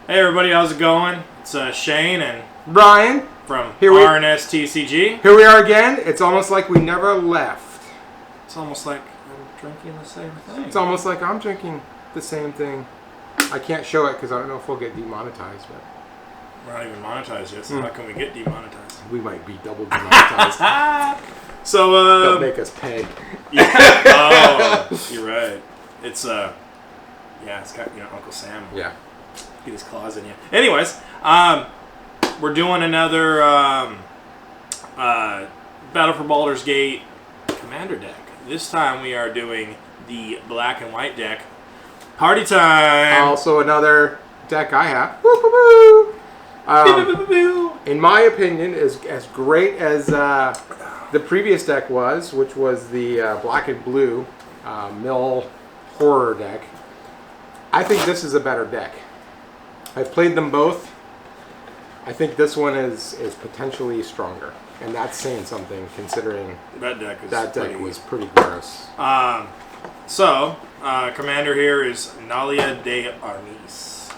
Hey everybody, how's it going? It's Shane and Brian from R&S TCG. Here we are again. It's almost like we never left. It's almost like I'm drinking the same thing. It's almost like I'm drinking the same thing. I can't show it because I don't know if we'll get demonetized. But we're not even monetized yet, so how can we get demonetized? We might be double demonetized. So they'll make us pay. Yeah. Oh, you're right. It's it's got Uncle Sam. Yeah. Get his claws in you. Anyways, we're doing another Battle for Baldur's Gate Commander deck. This time we are doing the black and white deck. Party time! Also another deck I have. In my opinion, is as great as the previous deck was, which was the black and blue mill horror deck. I think this is a better deck. I've played them both. I think this one is potentially stronger, and that's saying something considering that deck was pretty gross. Commander here is Nalia de Arnis.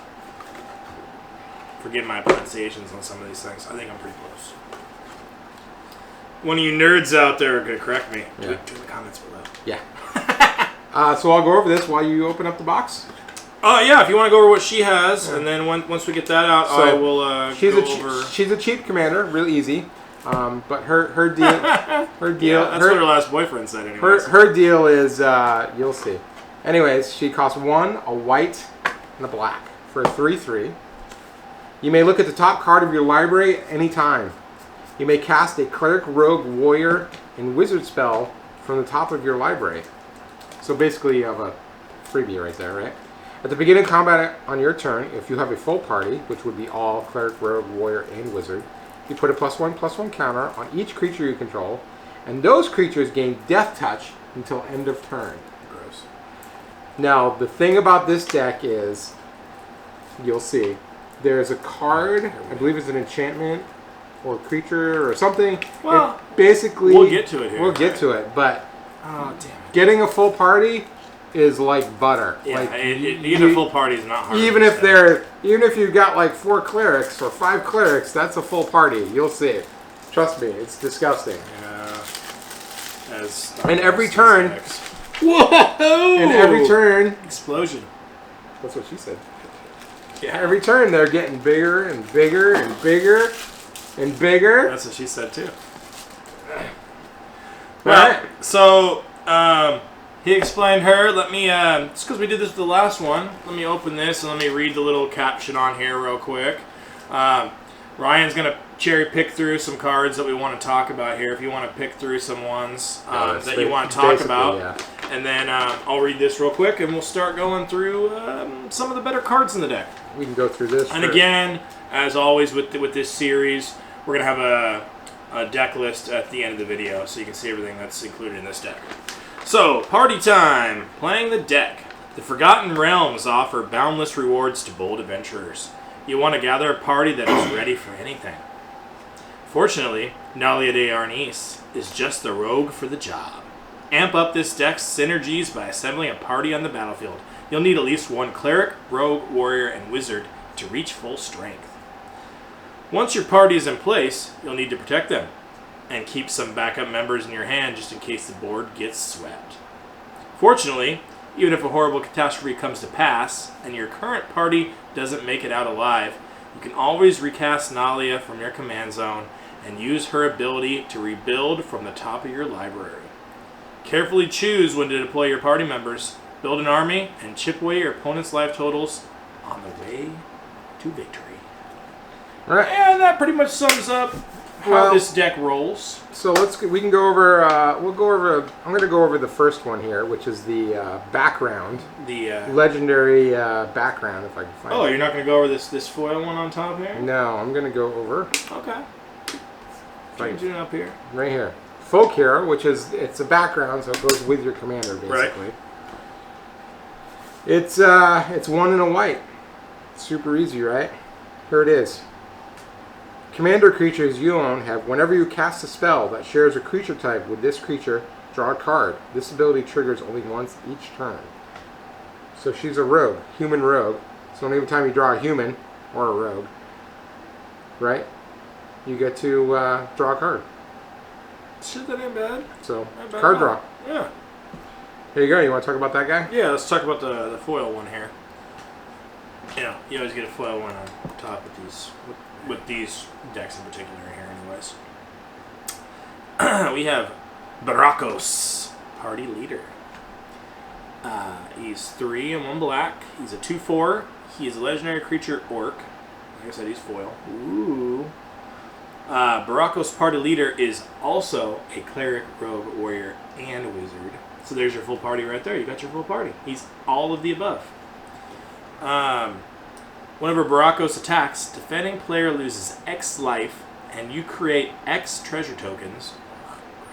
Forgive my pronunciations on some of these things. I think I'm pretty close. One of you nerds out there are going to correct me. Yeah. Tweet in the comments below. Yeah. So I'll go over this while you open up the box. Yeah, if you want to go over what she has, and then once we get that out, I will go over... She's a cheap commander, real easy. But her deal... Yeah, that's what her last boyfriend said, anyways. Her deal is... you'll see. Anyways, she costs 1, a white, and a black for a 3/3. You may look at the top card of your library at any time. You may cast a cleric, rogue, warrior, and wizard spell from the top of your library. So basically you have a freebie right there, right? At the beginning of combat on your turn, if you have a full party, which would be all cleric, rogue, warrior, and wizard, you put a +1/+1 counter on each creature you control, and those creatures gain death touch until end of turn. Gross. Now, the thing about this deck is, you'll see, there's a card, I believe it's an enchantment, or creature, or something. Well, basically, we'll get to it here. We'll get to it, but oh, damn it. Getting a full party is like butter. Yeah, like, even a full party is not hard. Even if you've got like 4 clerics or 5 clerics, that's a full party. You'll see. Trust me, it's disgusting. Yeah. And every turn. Whoa! And every turn. Explosion. That's what she said. Yeah. Every turn they're getting bigger and bigger and bigger and bigger. That's what she said too. Right. So, he explained her. Let me, just because we did this with the last one, let me open this and let me read the little caption on here real quick. Ryan's going to cherry pick through some cards that we want to talk about here. If you want to pick through some ones that you want to talk about. Yeah. And then I'll read this real quick and we'll start going through some of the better cards in the deck. We can go through this. And again, as always with this series, we're going to have a deck list at the end of the video so you can see everything that's included in this deck. So, party time! Playing the deck. The Forgotten Realms offer boundless rewards to bold adventurers. You want to gather a party that is ready for anything. Fortunately, Nalia de Arnis is just the rogue for the job. Amp up this deck's synergies by assembling a party on the battlefield. You'll need at least 1 cleric, rogue, warrior, and wizard to reach full strength. Once your party is in place, you'll need to protect them and keep some backup members in your hand just in case the board gets swept. Fortunately, even if a horrible catastrophe comes to pass and your current party doesn't make it out alive, you can always recast Nalia from your command zone and use her ability to rebuild from the top of your library. Carefully choose when to deploy your party members, build an army, and chip away your opponent's life totals on the way to victory. All right. And that pretty much sums up how this deck rolls. So we can go over. I'm going to go over the first one here, which is the background, the legendary background, if I can find it. Oh, you're not going to go over this foil one on top here? No, I'm going to go over. Okay. Changing it up here. Right here, folk hero, which it's a background, so it goes with your commander basically. Right. It's 1 and a white. Super easy, right? Here it is. Commander creatures you own have, whenever you cast a spell that shares a creature type with this creature, draw a card. This ability triggers only once each turn. So she's a rogue, human rogue. So every time you draw a human, or a rogue, right? You get to draw a card. Shit, that ain't bad. So, Not bad card at all. draw. Yeah. Here you go. You want to talk about that guy? Yeah, let's talk about the foil one here. You know, you always get a foil one on top with these decks in particular here anyways. We have Barakos, Party Leader. He's 3 and 1 black. He's a 2/4. He is a legendary creature orc. Like I said, he's foil. Ooh. Barakos Party Leader is also a cleric, rogue, warrior, and wizard. So there's your full party right there. You got your full party. He's all of the above. Whenever Barakos attacks, defending player loses X life, and you create X treasure tokens.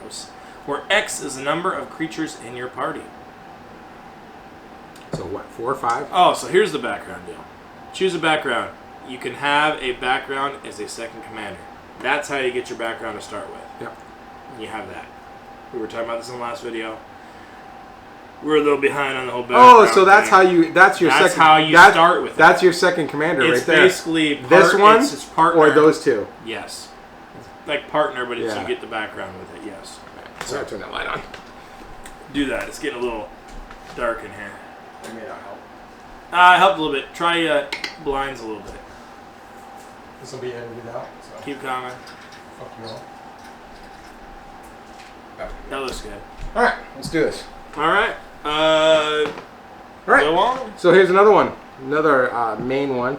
Gross. Where X is the number of creatures in your party. So what, 4 or 5? Oh, so here's the background deal. Choose a background. You can have a background as a second commander. That's how you get your background to start with. Yep. You have that. We were talking about this in the last video. We're a little behind on the whole background. Oh, so that's thing. how you. That's your That's second. how you start with it. That's your second commander It's right there. basically This one it's partner. or those two. Yes. Like partner, but it's Yeah. you get the background with it. Yes. So I turn that light on. Do that. It's getting a little dark in here. That may not help. It helped a little bit. Try blinds a little bit. This will be edited out. So Keep coming. fuck you all. That looks good. All right, let's do this. All right. All right. Go on. So here's another one, another main one.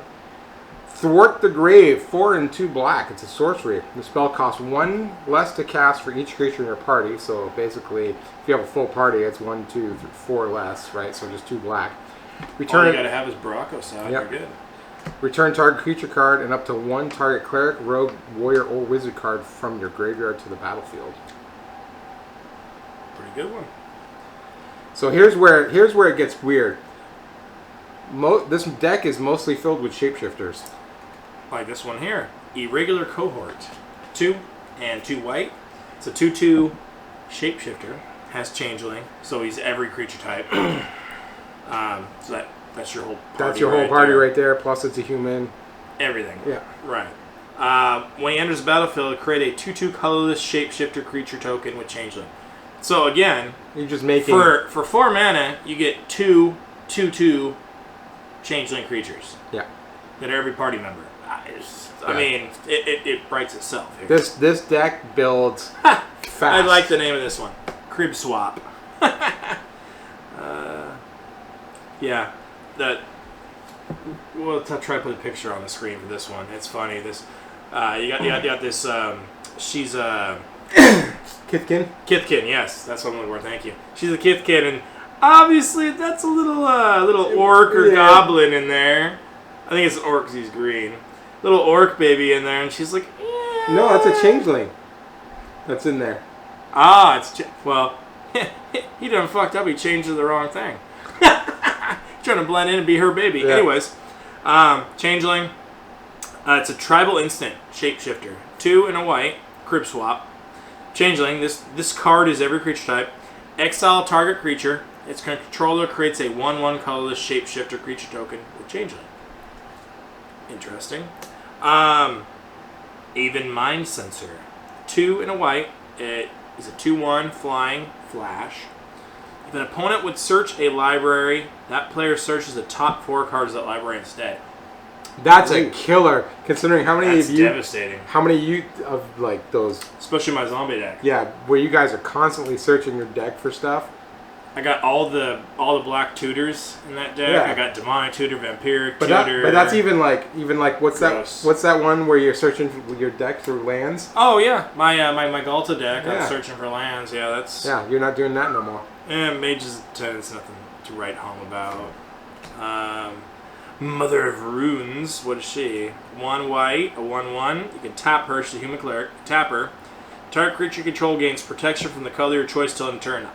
Thwart the Grave, 4 and 2 black. It's a sorcery. The spell costs 1 less to cast for each creature in your party. So basically, if you have a full party, it's 1, 2, 4 less, right? So just 2 black. All you gotta have is Barakos out. Yep. You're good. Return target creature card and up to 1 target cleric, rogue, warrior, or wizard card from your graveyard to the battlefield. Pretty good one. So here's where it gets weird. This deck is mostly filled with shapeshifters. Like this one here. Irregular Cohort. 2 and 2 white. It's a 2/2 shapeshifter. Has changeling. So he's every creature type. So that's your whole party. That's your whole party right there. Plus it's a human. Everything. Yeah. Right. When he enters the battlefield, create a 2/2 colorless shapeshifter creature token with changeling. So again, You're just making for 4 mana, you get 2 2/2 changeling creatures. Yeah. That are every party member. I mean, it writes itself here. This deck builds fast. I like the name of this one. Crib Swap. Yeah. We'll try to put a picture on the screen for this one. It's funny. This you got this. She's a Kithkin. Kithkin. Yes, that's what I'm looking for. Thank you. She's a Kithkin, and obviously that's a little orc or goblin in there. I think it's an orc because he's green. Little orc baby in there, and she's like, yeah. No, that's a changeling. That's in there. Ah, well, he done fucked up. He changed to the wrong thing. Trying to blend in and be her baby. Yeah. Anyways, changeling. It's a tribal instant shapeshifter. 2 and a white. Crib swap. Changeling. This card is every creature type. Exile target creature. Its controller creates a 1/1 colorless shapeshifter creature token with changeling. Interesting. Even Mind Sensor. 2 and a white. It is a 2/1 flying flash. If an opponent would search a library, that player searches the top 4 cards of that library instead. That's a killer, considering how many That's of you, devastating. how many you of like those. Especially my zombie deck. Yeah, where you guys are constantly searching your deck for stuff. I got all the black tutors in that deck. Yeah. I got demonic tutor, vampiric But tutor. that's even like what's Gross. that? What's that one where you're searching for your deck through lands? Oh yeah, my Galta deck. Yeah. I'm searching for lands. Yeah, that's. Yeah, you're not doing that no more. Mage's Tenant's nothing to write home about. Mother of Runes. What is she? 1 white, a 1/1. You can tap her. She's a human cleric. Tap her. Target creature you control gains protection from the color of your choice till end of turn.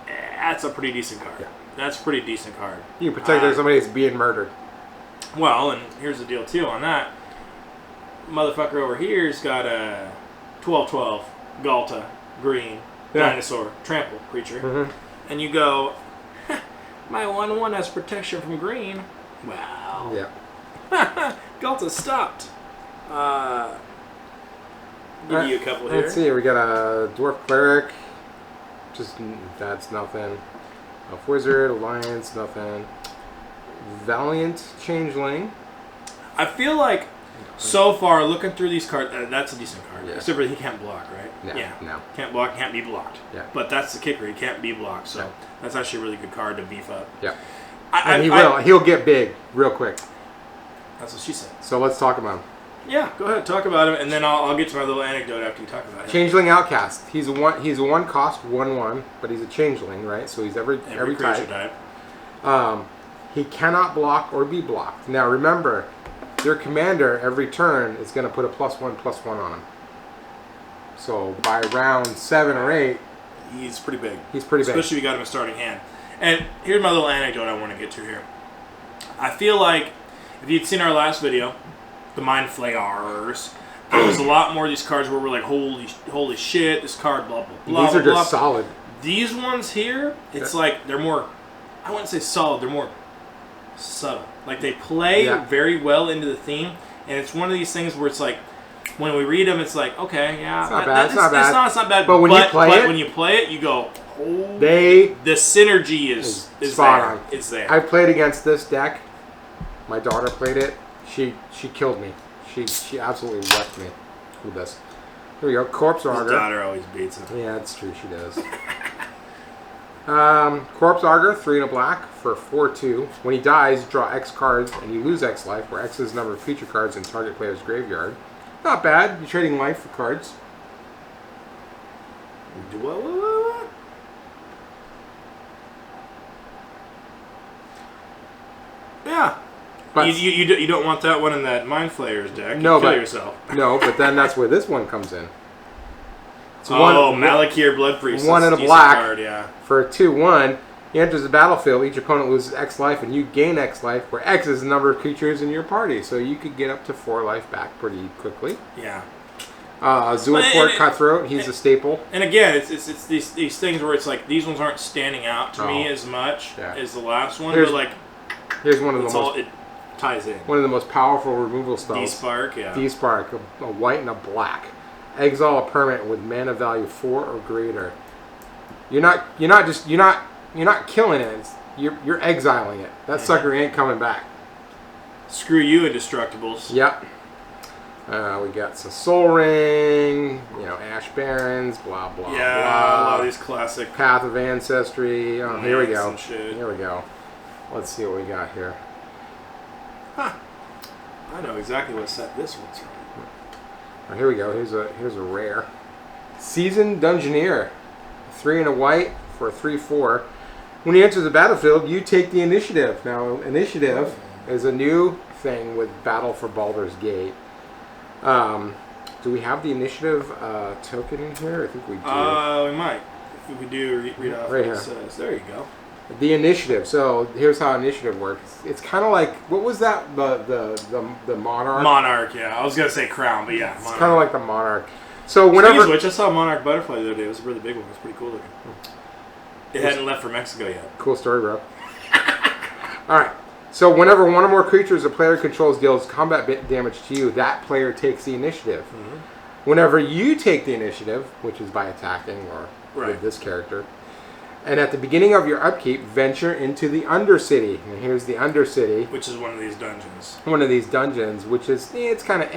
That's a pretty decent card. Yeah. That's a pretty decent card. You can protect somebody that's being murdered. Well, and here's the deal too on that. Motherfucker over here's got a 12/12 Galta green dinosaur trample creature, Mm-hmm. and you go, my 1/1 has protection from green. Wow. Yeah. Galta stopped. Give you a couple here. Let's see. We got a Dwarf Cleric. Just that's nothing. Elf Wizard, Alliance, nothing. Valiant Changeling. I feel like so far looking through these cards, that's a decent card. Yeah. Except for he can't block, right? No, yeah. no. Can't block, can't be blocked. Yeah. But that's the kicker. He can't be blocked. So No. that's actually a really good card to beef up. Yeah. And he will. He'll get big real quick. That's what she said. So let's talk about him. Yeah, go ahead, talk about him, and then I'll get to my little anecdote after you talk about him. Changeling Outcast. He's a one cost 1/1, but he's a changeling, right? So he's every creature type. He cannot block or be blocked. Now remember, your commander every turn is going to put a +1/+1 on him. So by round 7 or 8, he's pretty big. He's pretty big, especially if you got him a starting hand. And here's my little anecdote I want to get to here. I feel like if you'd seen our last video, the Mind Flayers, there was a lot more of these cards where we're like, holy shit, this card, blah, blah, blah, These are blah, just blah. solid. These ones here, it's like they're more, I wouldn't say solid, they're more subtle. Like they play very well into the theme, and it's one of these things where it's like, when we read them, it's like, okay, yeah, it's not bad. It's not bad. But when you play it, you go, oh, the synergy is spot there. on. It's there. I played against this deck. My daughter played it. She killed me. She absolutely wrecked me with this. Here we go. Corpse Augur. His daughter always beats him. Yeah, it's true. She does. Corpse Augur, 3 and a black for 4/2. When he dies, draw X cards and you lose X life, where X is the number of feature cards in target player's graveyard. Not bad. You're trading life for cards. What? Yeah. But you don't want that one in that Mind Flayers deck. No, kill yourself. No, but then that's where this one comes in. It's Malakir Blood Priest. 1 and a black card, yeah. for a 2/1. He enters the battlefield. Each opponent loses X life, and you gain X life, where X is the number of creatures in your party. So you could get up to 4 life back pretty quickly. Yeah. Zuulfort Cutthroat, he's a staple. And again, it's these things where it's like these ones aren't standing out to me as much as the last one. Here's one of the most. It ties in. One of the most powerful removal spells. D-Spark, yeah. D-Spark, a white and a black. Exile a permanent with mana value 4 or greater. You're not killing it. You're exiling it. That sucker ain't coming back. Screw you, Indestructibles. Yep. We got some Soul Ring, Ash Barrens, blah blah blah. Yeah, a lot of these classic Path of Ancestry. Oh, here we go. Shit. Here we go. Let's see what we got here. Huh. I know exactly what set this one's from. Oh, here we go. Here's a rare. Seasoned Dungeoneer. 3 and a white for a 3/4. When he enters the battlefield, you take the initiative. Now, initiative is a new thing with Battle for Baldur's Gate. Do we have the initiative token in here? I think we do. We might. If we do, read off right what it says. There you go. The initiative. So here's how initiative works. It's kind of like, what was that? The Monarch. Monarch. Yeah, I was gonna say Crown, but yeah, it's kind of like the Monarch. So whenever. Speaking of which, I saw a Monarch Butterfly the other day. It was a really big one. It was pretty cool looking. It hadn't left for Mexico yet. Cool story, bro. All right. So whenever one or more creatures a player controls deals combat damage to you, that player takes the initiative. Mm-hmm. Whenever you take the initiative, which is by attacking or with this character, and at the beginning of your upkeep, venture into the Undercity. And here's the Undercity. Which is one of these dungeons. One of these dungeons, which is, it's kind of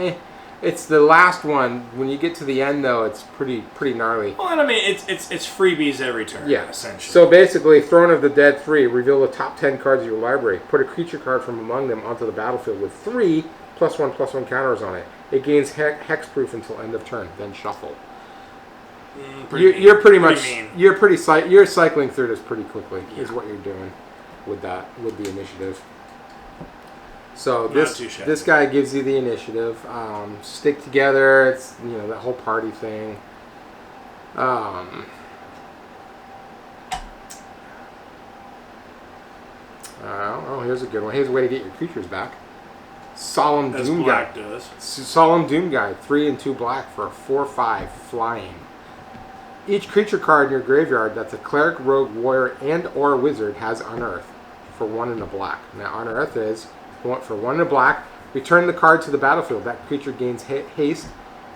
It's the last one. When you get to the end, though, it's pretty gnarly. Well, and I mean, it's freebies every turn, essentially. So basically, Throne of the Dead 3, reveal the top 10 cards of your library. Put a creature card from among them onto the battlefield with 3 +1/+1 counters on it. It gains hexproof until end of turn, then shuffle. You're cycling through this pretty quickly. Is what you're doing with the initiative. So this guy gives you the initiative. Stick together. It's that whole party thing. Oh, here's a good one. Here's a way to get your creatures back. Solemn Doom Guide. Solemn Doom Guide. 3 and 2 black for a 4/5 flying. Each creature card in your graveyard that's a cleric, rogue, warrior, and/or wizard has unearth for 1 and a black. Now unearth is for 1 and a black. Return the card to the battlefield. That creature gains haste.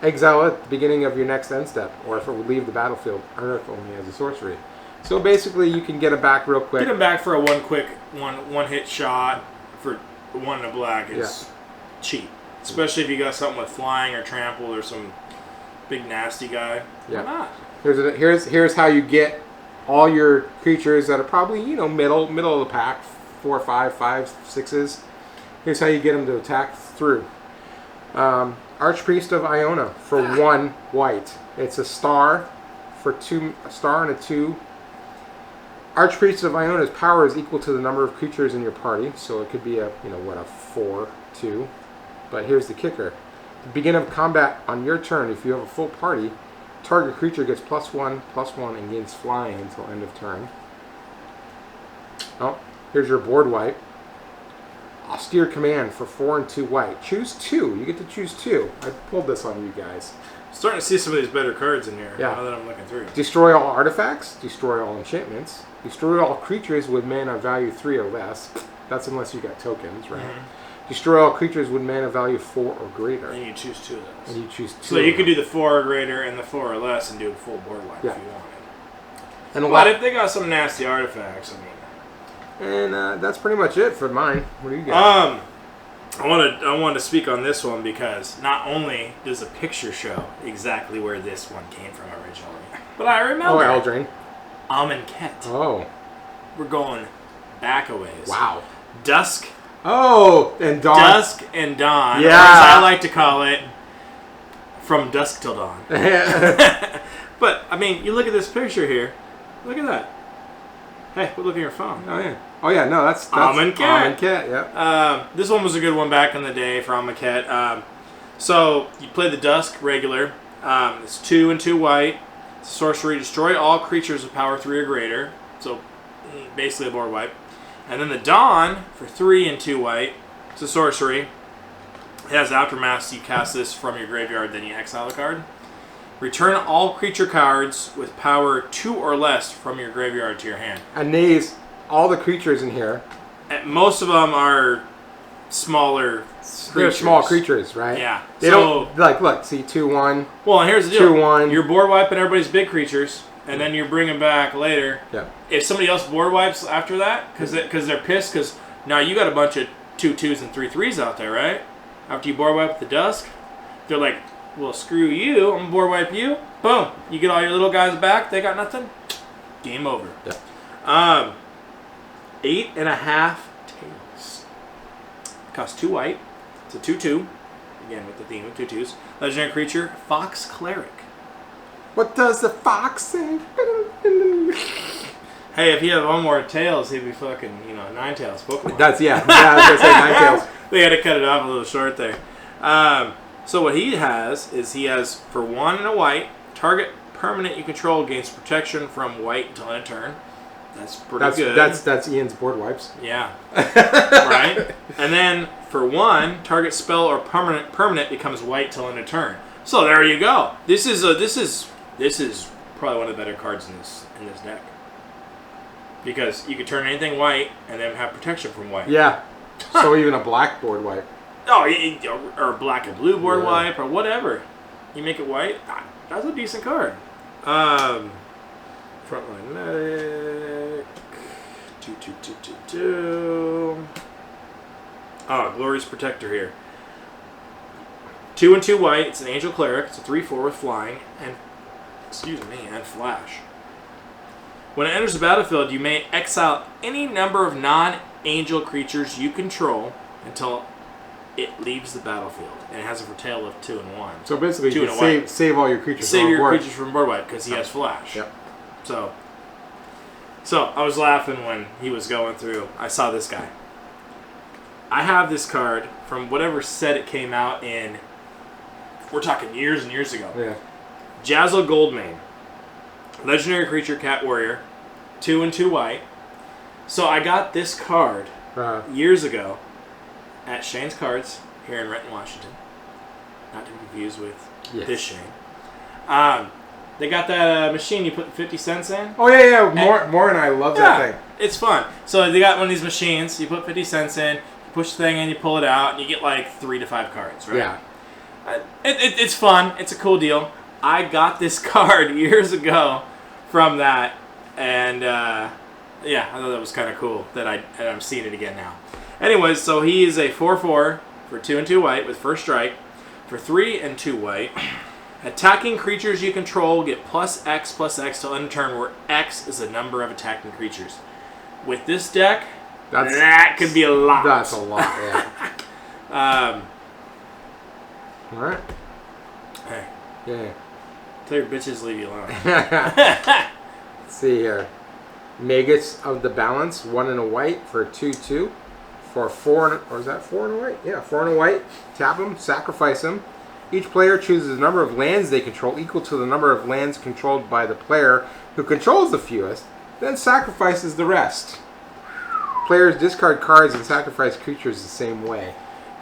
Exile it at the beginning of your next end step, or if it would leave the battlefield, Earth only as a sorcery. So basically, you can get it back real quick. Get him back for a one hit shot for 1 and a black is cheap, especially if you got something with flying or trample or some big nasty guy. Yeah. Why not? Here's how you get all your creatures that are probably middle of the pack, 4, 5, 5, 6s. Here's how you get them to attack through. Archpriest of Iona for 1 white. It's a star for 2, a star and a 2. Archpriest of Iona's power is equal to the number of creatures in your party, so it could be a 4/2. But here's the kicker: at the beginning of combat on your turn, if you have a full party, target creature gets +1/+1 and gains flying until end of turn. Oh, here's your board wipe. Austere Command for 4 and 2 white. Choose 2. You get to choose 2. I pulled this on you guys. Starting to see some of these better cards in here. Yeah. Now that I'm looking through. Destroy all artifacts. Destroy all enchantments. Destroy all creatures with mana value 3 or less. That's unless you got tokens, right? Mm-hmm. Destroy all creatures with mana value 4 or greater. And you choose 2 of those. And you choose 2. So you could do the 4 or greater and the 4 or less and do a full board wipe if you wanted. And but if they got some nasty artifacts, I mean. And that's pretty much it for mine. What do you got? I wanted to speak on this one because not only does the picture show exactly where this one came from originally, but I remember. Oh, Eldraine. Amonkhet. Oh. We're going back a ways. Wow. Dusk. Oh, and Dawn. Dusk and Dawn. Yeah. Or as I like to call it, from dusk till dawn. But, I mean, you look at this picture here. Look at that. Hey, look at your phone. Oh, yeah. Oh, yeah, no, that's Amonkhet. Amonkhet, yeah. This one was a good one back in the day for Amonkhet. So, you play the Dusk regular. It's 2 and 2 white. It's a sorcery. Destroy all creatures with power 3 or greater. So, basically a board wipe. And then the Dawn for 3 and 2 white. It's a sorcery. It has Aftermath, so you cast this from your graveyard, then you exile a card. Return all creature cards with power 2 or less from your graveyard to your hand. And these, all the creatures in here. And most of them are smaller creatures. They're small creatures, right? Yeah. They don't, look, see, 2/1. Well, and here's the deal. 2/1. You're board wiping everybody's big creatures, and then you bring them back later. Yeah. If somebody else board wipes after that, because they're pissed, because now you got a bunch of 2/2s and 3/3s out there, right? After you board wipe the Dusk, they're like, well, screw you. I'm going to board wipe you. Boom. You get all your little guys back. They got nothing. Game over. Yeah. 8.5 tails. Costs 2 white. It's a 2/2. Again, with the theme of 2/2s. Legendary creature, Fox Cleric. What does the fox say? Hey, if he had one more tails, he'd be fucking, 9 tails Pokemon. I was going to say 9 tails. They had to cut it off a little short there. So what he has for 1 and a white, target permanent you control gains protection from white until end of turn. That's pretty good. That's Ian's board wipes. Yeah. Right? And then for 1, target spell or permanent becomes white till end of turn. So there you go. This is probably one of the better cards in this deck. Because you could turn anything white and then have protection from white. Yeah. So even a black board wipe. Oh, or black and blue board wipe, or whatever. You make it white. That's a decent card. Frontline Medic. 2. Oh, Glorious Protector here. 2 and 2 white. It's an Angel Cleric. It's a 3/4 with flying and flash. When it enters the battlefield, you may exile any number of non-angel creatures you control until it leaves the battlefield, and it has a tail of 2 and 1. So basically, you can save all your creatures. Save your creatures from board wipe because he has flash. Yep. So I was laughing when he was going through. I saw this guy. I have this card from whatever set it came out in. We're talking years and years ago. Yeah. Jazzle Goldmane, legendary creature, cat warrior, 2 and 2 white. So I got this card years ago at Shane's Cards here in Renton, Washington. Not to be confused with this Shane. They got that machine you put 50 cents in. Oh, yeah. More and I love that thing. It's fun. So they got one of these machines. You put 50 cents in, push the thing in, you pull it out, and you get like 3 to 5 cards, right? Yeah. It's fun. It's a cool deal. I got this card years ago from that, and yeah, I thought that was kind of cool that I'm seeing it again now. Anyways, so he is a 4/4 for 2 and 2 white with first strike. For 3 and 2 white, attacking creatures you control get +X till end of turn, where X is the number of attacking creatures. With this deck, that could be a lot. That's a lot, yeah. All right. Hey, Yeah. tell your bitches leave you alone. Let's see here. Magus of the Balance, 1 and a white for 2/2. For 4, or is that 4 and a white? Yeah, 4 and a white. Tap him, sacrifice him. Each player chooses the number of lands they control equal to the number of lands controlled by the player who controls the fewest, then sacrifices the rest. Players discard cards and sacrifice creatures the same way.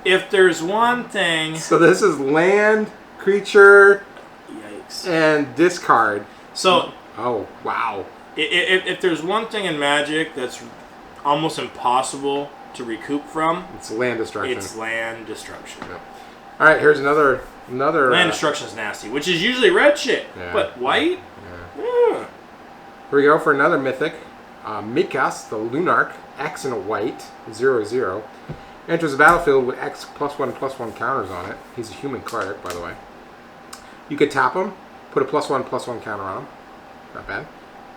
If there's one thing... So this is land, creature, Yikes. and discard. So... Oh, wow. If there's one thing in Magic that's almost impossible to recoup from, It's land destruction. it's land destruction. Yep. All right, here's another. Land destruction is nasty, which is usually red shit. Yeah. But white? Yeah. Yeah. Here we go for another mythic. Mikas, the Lunarch, X and a white, 0/0. Enters the battlefield with X +1/+1 counters on it. He's a human cleric, by the way. You could tap him, put a +1/+1 counter on him. Not bad.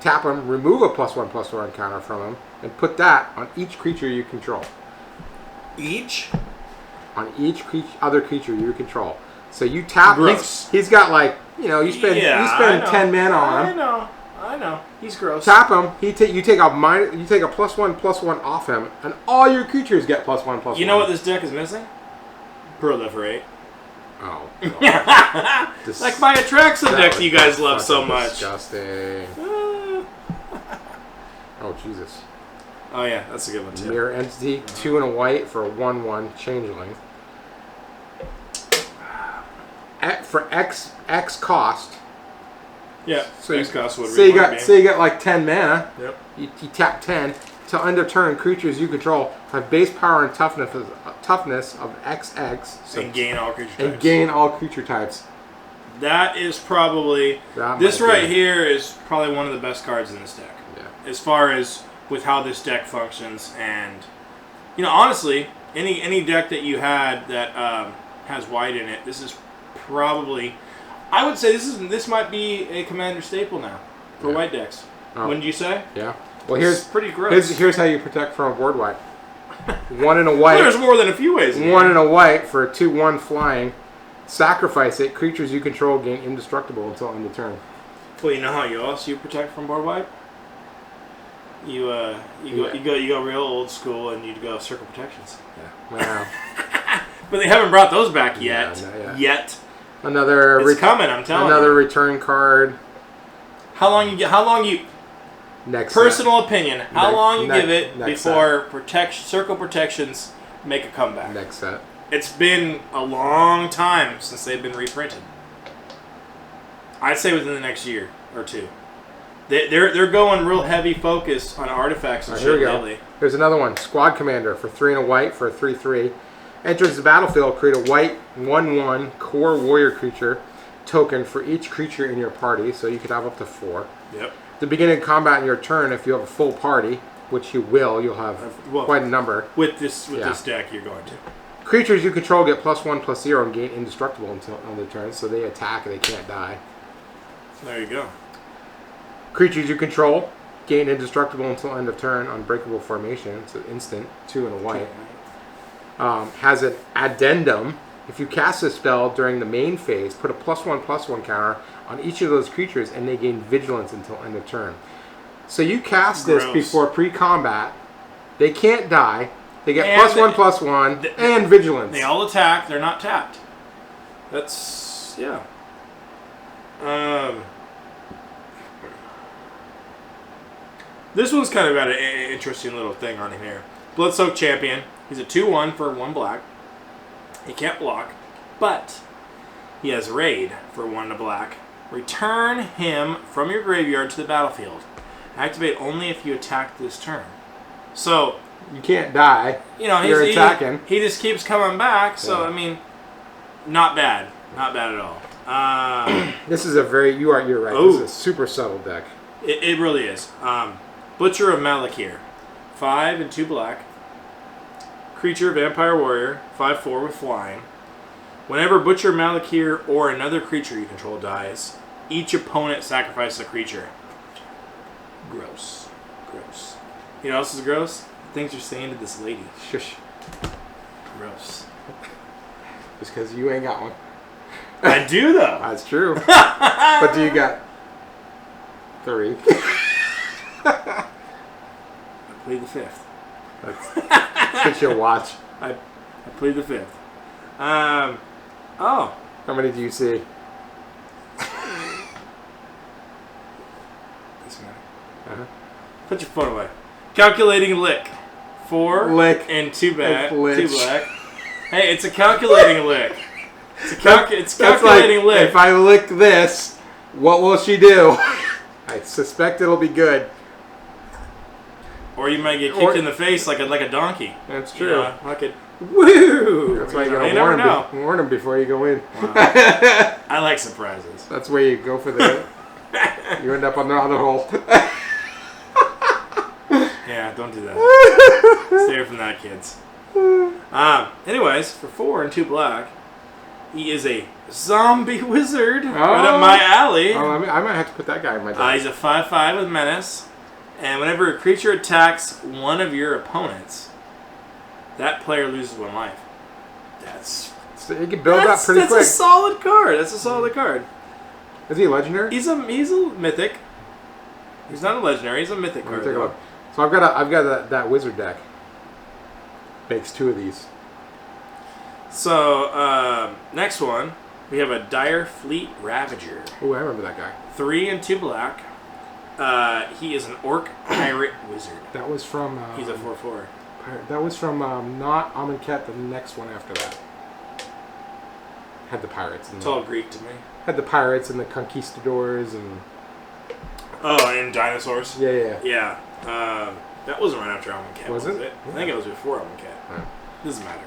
Tap him, remove a +1/+1 counter from him, and put that on each creature you control. Each? On each other creature you control. So you tap. Gross. He's got like, you spend 10 mana on him. I know. He's gross. Tap him. You take a +1/+1 off him, and all your creatures get +1/+1. You know what this deck is missing? Proliferate. Oh. Like my Atraxa deck you guys love so much. Disgusting. Oh Jesus. Oh yeah, that's a good one too. Mirror Entity, 2 and a white for a 1/1 changeling. For X cost. Yeah. So X cost would say you got like 10 mana. Yep. You tap 10. Till end of turn, creatures you control have base power and toughness of XX. So and gain all creature types. And gain all creature types. That is probably this right here is probably one of the best cards in this deck. Yeah. As far as with how this deck functions, and honestly, any deck that you had that has white in it, this is probably, I would say this might be a commander staple now for white decks. Oh. Wouldn't you say? Yeah. Well, here's pretty gross. Here's how you protect from a board wipe. 1 and a white. Well, there's more than a few ways. 1 and a white for a 2/1 flying. Sacrifice it. Creatures you control gain indestructible until end of turn. Well, you know how you protect from board wipe? You go real old school and you go circle protections. Yeah. Wow. But they haven't brought those back yet. Yeah, Yet. It's coming. I'm telling you. Another return card. How long you? Next. Personal opinion. How long you give it next before circle protections make a comeback? Next set. It's been a long time since they've been reprinted. I'd say within the next year or two. They're going real heavy focus on artifacts and shit lately. Here's another one. Squad Commander for 3 and a white for a 3/3. Enters the battlefield, create a white 1/1 core warrior creature token for each creature in your party, so you could have up to 4. Yep. At the beginning of combat in your turn, if you have a full party, which you will, you'll have quite a number. With this deck, you're going to. Creatures you control get +1/+0 and gain indestructible until end of turn, so they attack and they can't die. There you go. Creatures you control gain indestructible until end of turn, unbreakable formation. It's an instant, 2 and a white. Has an addendum. If you cast a spell during the main phase, put a +1/+1 counter on each of those creatures, and they gain vigilance until end of turn. So you cast this before pre-combat. They can't die. They get +1/+1 and vigilance. They all attack. They're not tapped. That's This one's kind of got an interesting little thing on him here. Bloodsoaked Champion. He's a 2/1 for 1 black. He can't block, but he has Raid for 1 to black. Return him from your graveyard to the battlefield. Activate only if you attack this turn. So You can't die. You know, You're attacking. He just keeps coming back. So Yeah. I mean, not bad. Not bad at all. This is a very you're right. Oh. This is a super subtle deck. It really is. Butcher of Malakir, 5 and 2 black. Creature, Vampire Warrior, 5/4 with flying. Whenever Butcher Malakir or another creature you control dies, each opponent sacrifices a creature. Gross. Gross. You know what else is gross? Things you're saying to this lady. Shush. Gross. Just because you ain't got one. I do, though. That's true. But do you got 3? I played the 5th. That's what you'll watch. I played the 5th. Oh. How many do you see? This man. Uh-huh. Put your phone away. Calculating lick. 4 Lick. and 2 black. Lick. 2 black. Hey, it's a calculating lick. It's That's calculating like, lick. if I lick this, what will she do? I suspect it'll be good. Or you might get kicked in the face like a donkey. That's You true. know, like a woo. That's why you never gotta know. warn them before you go in. Wow. I like surprises. That's where you go for the. You end up on the other hole. Yeah, don't do that. Stay away from that, kids. Anyways, for 4 and 2 black, he is a zombie wizard. Right up my alley. Oh, I might have to put that guy in my deck. He's a 5/5 with menace. And whenever a creature attacks one of your opponents, that player loses 1 life. So you can build up pretty quick. That's a solid card. That's a solid card. Is he a legendary? He's a mythic. He's not a legendary. He's a mythic Let me card. take a look. So I've got that wizard deck. Makes 2 of these. So next one, we have a Dire Fleet Ravager. Oh, I remember that guy. 3 and 2 black. He is an orc pirate wizard. That was from. He's a 4/4. That was from not Amonkhet. The next one after that had the pirates. And It's all Greek to me. had the pirates and the conquistadors and. Oh, and dinosaurs. Yeah. Yeah. That wasn't right after Amonkhet, Was it? I think it was before Amonkhet. Yeah. Doesn't matter.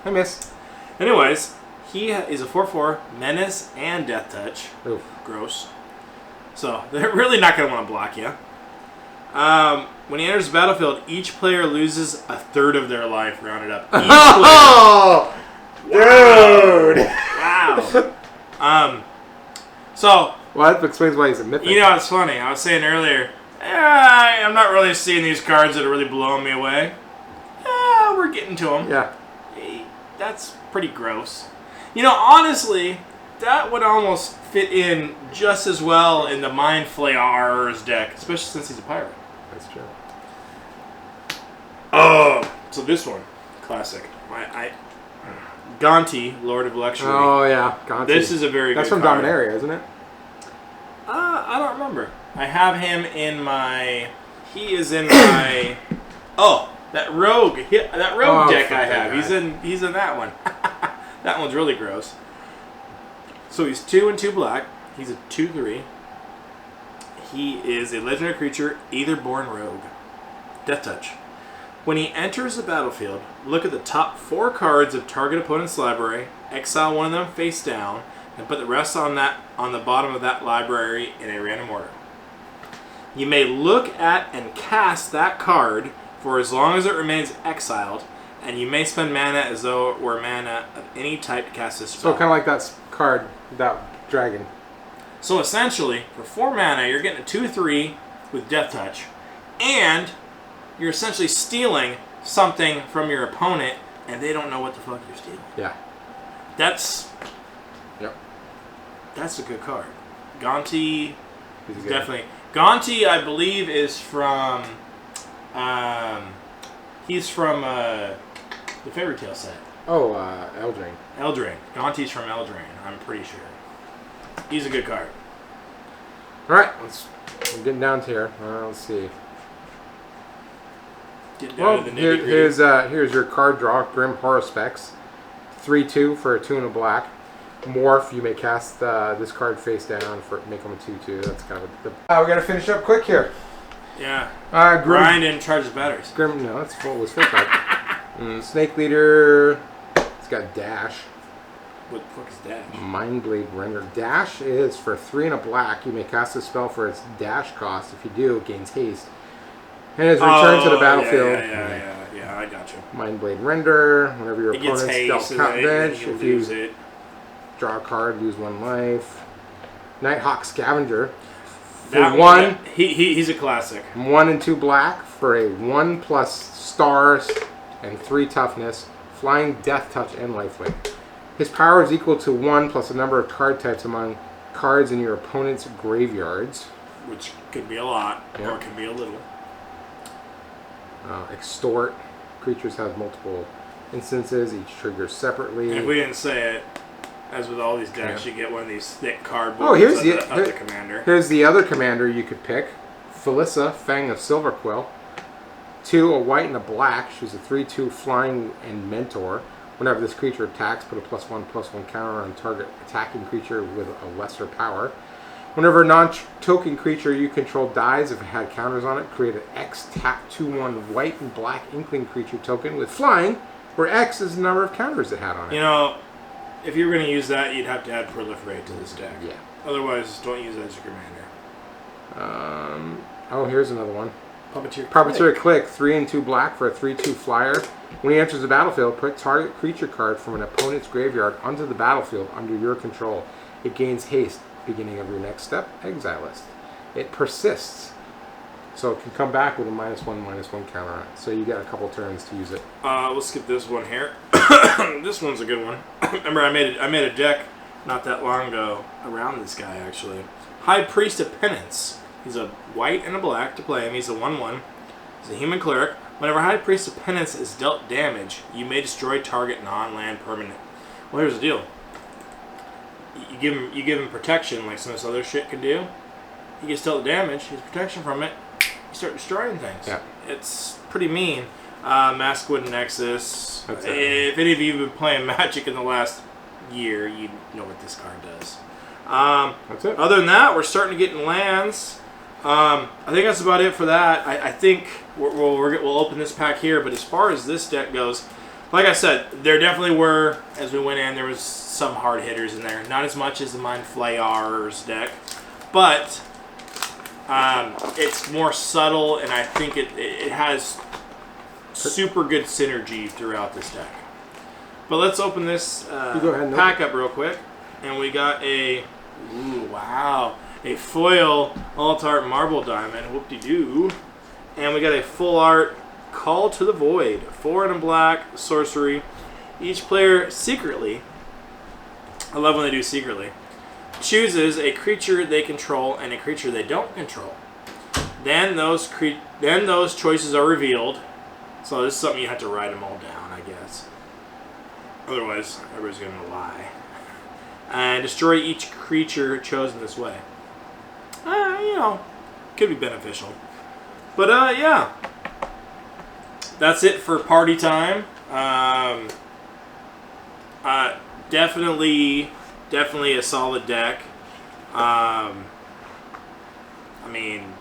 I miss. Anyways, he is a 4/4 menace and death touch. Oof. Gross. So they're really not going to want to block you. When he enters the battlefield, each player loses 1/3 of their life, rounded up. Each Oh, dude! Wow. So. Well, that explains why he's a mythic. You know, it's funny. I was saying earlier, I'm not really seeing these cards that are really blowing me away. We're getting to them. Yeah. That's pretty gross. You know, honestly, that would almost fit in just as well in the Mind Flayer's deck, especially since he's a pirate. That's true. Oh, so this one, classic. Gonti, Lord of Luxury. Oh yeah, Gonti. This is a very That's good from card. Dominaria, isn't it? I don't remember. I have him in my. He is in my. Oh, that rogue. That rogue deck I have. He's in that one. That one's really gross. So he's 2 and 2 black. He's a 2/3. He is a legendary creature, Aetherborn Rogue. Death touch. When he enters the battlefield, look at the top 4 cards of target opponent's library, exile one of them face down, and put the rest on the bottom of that library in a random order. You may look at and cast that card for as long as it remains exiled, and you may spend mana as though it were mana of any type to cast this spell. So kind of like that card, that dragon. So essentially, for 4 mana, you're getting a 2/3 with Death Touch, and you're essentially stealing something from your opponent, and they don't know what the fuck you're stealing. Yeah. That's a good card. Gonti He's definitely. Gonti, I believe, is from. He's from the Fairy Tale set. Oh, Eldraine. Eldraine. Gonti's from Eldraine. I'm pretty sure. He's a good card. All right, we're getting down to here. Let's see. Get down Well, to the nitty-gritty. here's your card draw. Grim Horror Specs. 3/2 for a 2 and a black. Morph. You may cast this card face down for make them a 2/2. That's kind of we're gonna finish up quick here. Yeah. Grim, and charges batteries. Grim, no, it's full. It was full card. Snake Leader. It's got dash. What the fuck is dash? Mind Blade Render. Dash is for 3 and a black. You may cast a spell for its dash cost. If you do, it gains haste. And is returned to the battlefield. Yeah, I got you. Mind Blade Render. Whenever your It gets opponent's haste, dealt and then bench, you if lose you it. draw a card, lose 1 life. Nighthawk Scavenger. That For one, he's a classic. 1 and 2 black for a 1+ stars and 3 toughness, flying, death touch, and lifelink. His power is equal to 1 plus a number of card types among cards in your opponent's graveyards. Which could be a lot, Yeah. or it could be a little. Extort. Creatures have multiple instances, each triggers separately. And if we didn't say it, as with all these decks, you get one of these thick cardboards Oh, here's of the commander. Here's the other commander you could pick. Felissa, Fang of Silverquill. 2, a white and a black. She's a 3/2 flying and mentor. Whenever this creature attacks, put a +1/+1 counter on target attacking creature with a lesser power. Whenever a non-token creature you control dies, if it had counters on it, create an X tap 2/1 white and black Inkling creature token with flying, where X is the number of counters it had on it. You know, if you were going to use that, you'd have to add Proliferate to this deck. Yeah. Otherwise, don't use it as your commander. Oh, here's another one. Puppeteer. Click. 3 and 2 black for a 3/2 flyer. When he enters the battlefield, put target creature card from an opponent's graveyard onto the battlefield under your control. It gains haste. Beginning of your next step, exile list. It persists. So it can come back with a -1/-1 counter on it. So you get a couple turns to use it. We'll skip this one here. This one's a good one. Remember, I made a deck not that long ago around this guy, actually. High Priest of Penance. He's a white and a black to play him. He's a 1/1. He's a human cleric. Whenever High Priest of Penance is dealt damage, you may destroy target non-land permanent. Well, here's the deal. You give him protection like some of this other shit can do. He gets dealt damage, he has protection from it, you start destroying things. Yeah. It's pretty mean. Maskwood Nexus. If any of you have been playing Magic in the last year, you know what this card does. That's it. Other than that, we're starting to get in lands. I think that's about it for that. I think we'll open this pack here, but as far as this deck goes, like I said, there definitely were, as we went in, there was some hard hitters in there. Not as much as the Mind Flayer's deck, but it's more subtle, and I think it has super good synergy throughout this deck. But let's open this pack up real quick, and we got a foil Alt-Art Marble Diamond, whoop-de-doo, and we got a full art Call to the Void, 4 and a black sorcery. Each player secretly, I love when they do secretly, chooses a creature they control and a creature they don't control. Then those choices are revealed. So this is something you have to write them all down, I guess. Otherwise, everybody's going to lie. And destroy each creature chosen this way. Could be beneficial. But yeah. That's it for party time. Definitely a solid deck. I mean,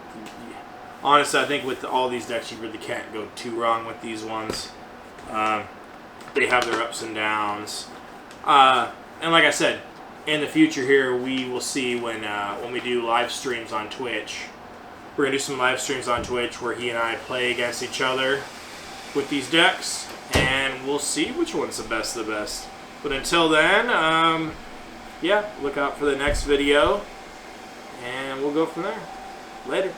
honestly, I think with all these decks, you really can't go too wrong with these ones. They have their ups and downs. And like I said, in the future here, we will see when we do live streams on Twitch. We're going to do some live streams on Twitch where he and I play against each other with these decks, and we'll see which one's the best of the best. But until then, yeah, look out for the next video, and we'll go from there. Later.